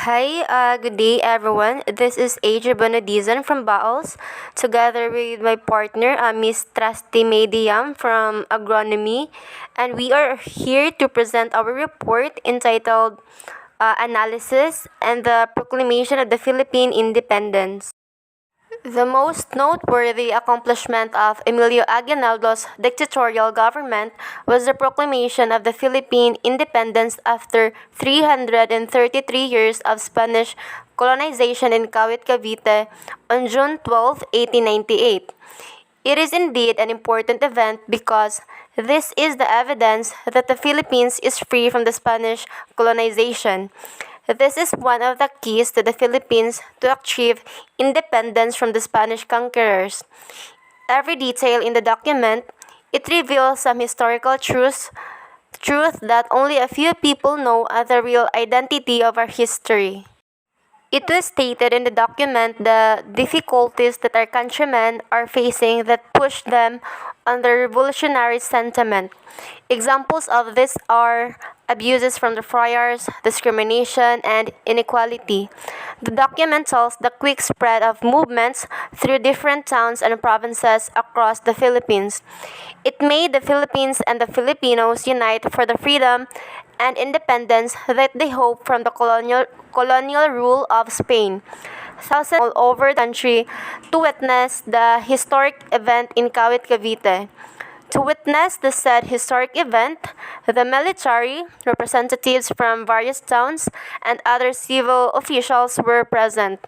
Hi, good day everyone. This is Adria Bonadizan from Baos, together with my partner, Miss Trusty Mediam from Agronomy, and we are here to present our report entitled Analysis and the Proclamation of the Philippine Independence. The most noteworthy accomplishment of Emilio Aguinaldo's dictatorial government was the proclamation of the Philippine independence after 333 years of Spanish colonization in Kawit, Cavite on June 12, 1898. It is indeed an important event because this is the evidence that the Philippines is free from the Spanish colonization. This is one of the keys to the Philippines to achieve independence from the Spanish conquerors. Every detail in the document, it reveals some historical truth that only a few people know as the real identity of our history. It was stated in the document the difficulties that our countrymen are facing that push them on the revolutionary sentiment. Examples of this are abuses from the friars, discrimination, and inequality. The document tells the quick spread of movements through different towns and provinces across the Philippines. It made the Philippines and the Filipinos unite for the freedom and independence that they hope from the colonial rule of Spain. Thousands all over the country to witness the historic event in Kawit, Cavite. To witness the said historic event, the military, representatives from various towns, and other civil officials were present.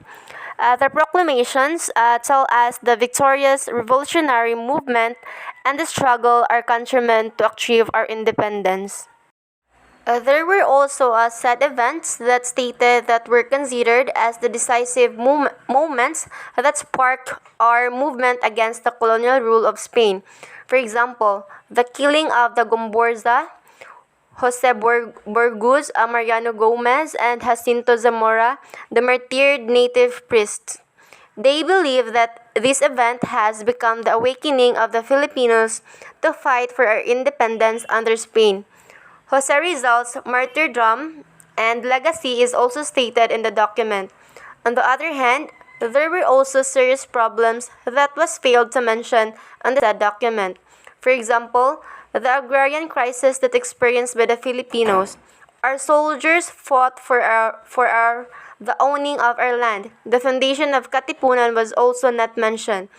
The proclamations tell us the victorious revolutionary movement and the struggle our countrymen to achieve our independence. There were also set events that stated that were considered as the decisive moments that sparked our movement against the colonial rule of Spain. For example, the killing of the Gomborza, Jose Borgus, Mariano Gomez, and Jacinto Zamora, the martyred native priests. They believe that this event has become the awakening of the Filipinos to fight for our independence under Spain. Jose Rizal's martyrdom and legacy is also stated in the document. On the other hand, there were also serious problems that was failed to mention on the document. For example, the agrarian crisis that experienced by the Filipinos. Our soldiers fought for the owning of our land. The foundation of Katipunan was also not mentioned.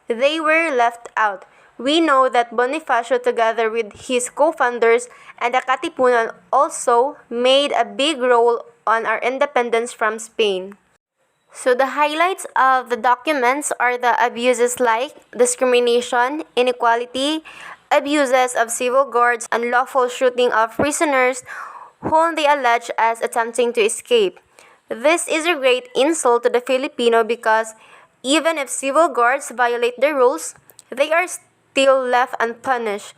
They were left out. We know that Bonifacio, together with his co-founders and the Katipunan, also made a big role on our independence from Spain. So the highlights of the documents are the abuses like discrimination, inequality, abuses of civil guards, unlawful shooting of prisoners whom they allege as attempting to escape. This is a great insult to the Filipino because even if civil guards violate the rules, they are still left unpunished.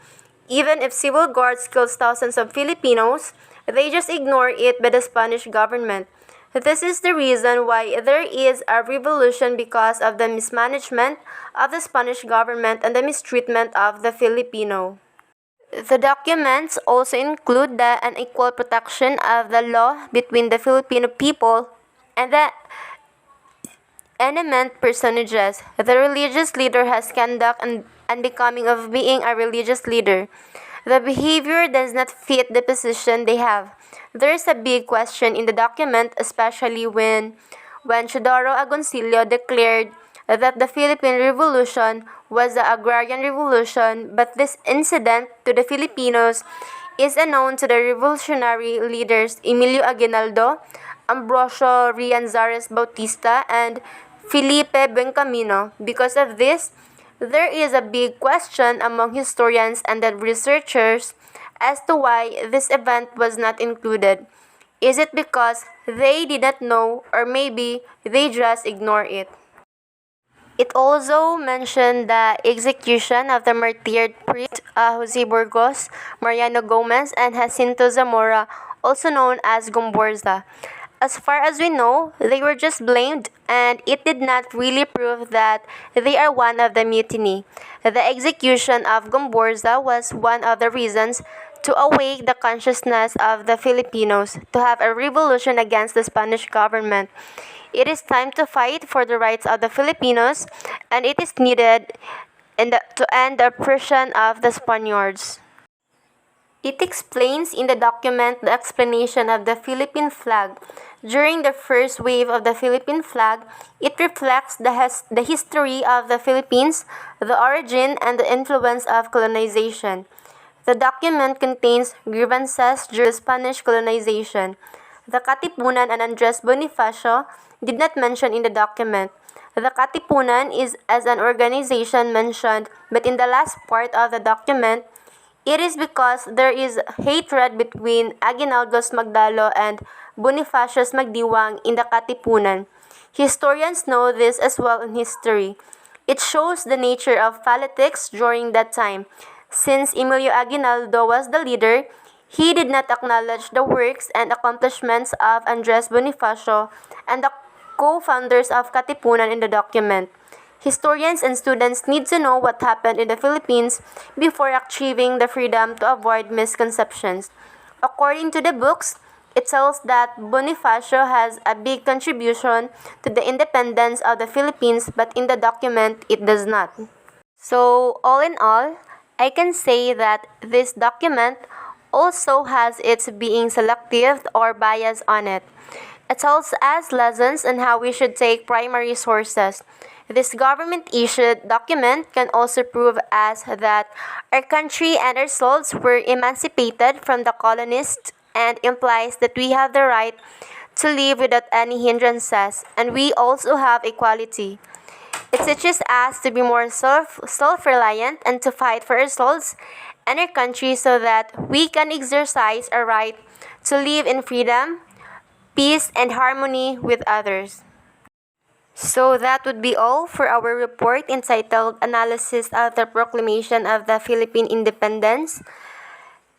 Even if civil guards kills thousands of Filipinos, they just ignore it by the Spanish government. This is the reason why there is a revolution because of the mismanagement of the Spanish government and the mistreatment of the Filipino. The documents also include the unequal protection of the law between the Filipino people and the eminent personages. The religious leader has conduct and unbecoming of being a religious leader. The behavior does not fit the position they have. There is a big question in the document, especially when Teodoro Agoncillo declared that the Philippine Revolution was the agrarian revolution, but this incident to the Filipinos is unknown to the revolutionary leaders Emilio Aguinaldo, Ambrosio Rianzares Bautista, and Felipe Bencamino. Because of this, there is a big question among historians and the researchers as to why this event was not included. Is it because they did not know, or maybe they just ignore it? It also mentioned the execution of the martyred priest Jose Burgos, Mariano Gomez, and Jacinto Zamora, also known as Gomborza. As far as we know, they were just blamed, and it did not really prove that they are one of the mutiny. The execution of Gomborza was one of the reasons to awake the consciousness of the Filipinos to have a revolution against the Spanish government. It is time to fight for the rights of the Filipinos, and it is needed to end the oppression of the Spaniards. It explains in the document the explanation of the Philippine flag. During the first wave of the Philippine flag, it reflects the history of the Philippines, the origin and the influence of colonization. The document contains grievances during the Spanish colonization. The Katipunan and Andres Bonifacio did not mention in the document. The Katipunan is as an organization mentioned, but in the last part of the document, it is because there is hatred between Aguinaldo's Magdalo and Bonifacio's Magdiwang in the Katipunan. Historians know this as well in history. It shows the nature of politics during that time. Since Emilio Aguinaldo was the leader, he did not acknowledge the works and accomplishments of Andres Bonifacio and the co-founders of Katipunan in the document. Historians and students need to know what happened in the Philippines before achieving the freedom to avoid misconceptions. According to the books, it tells that Bonifacio has a big contribution to the independence of the Philippines, but in the document, it does not. So, all in all, I can say that this document also has its being selective or bias on it. It tells us lessons on how we should take primary sources. This government-issued document can also prove us that our country and our souls were emancipated from the colonists and implies that we have the right to live without any hindrances, and we also have equality. It teaches us to be more self-reliant and to fight for our souls and our country so that we can exercise our right to live in freedom, peace, and harmony with others. So that would be all for our report entitled Analysis of the Proclamation of the Philippine Independence.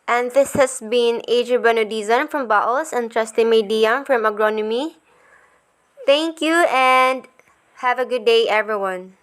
And this has been AJ Banudizan from Baos and Trusty Mediam from Agronomy. Thank you and have a good day, everyone.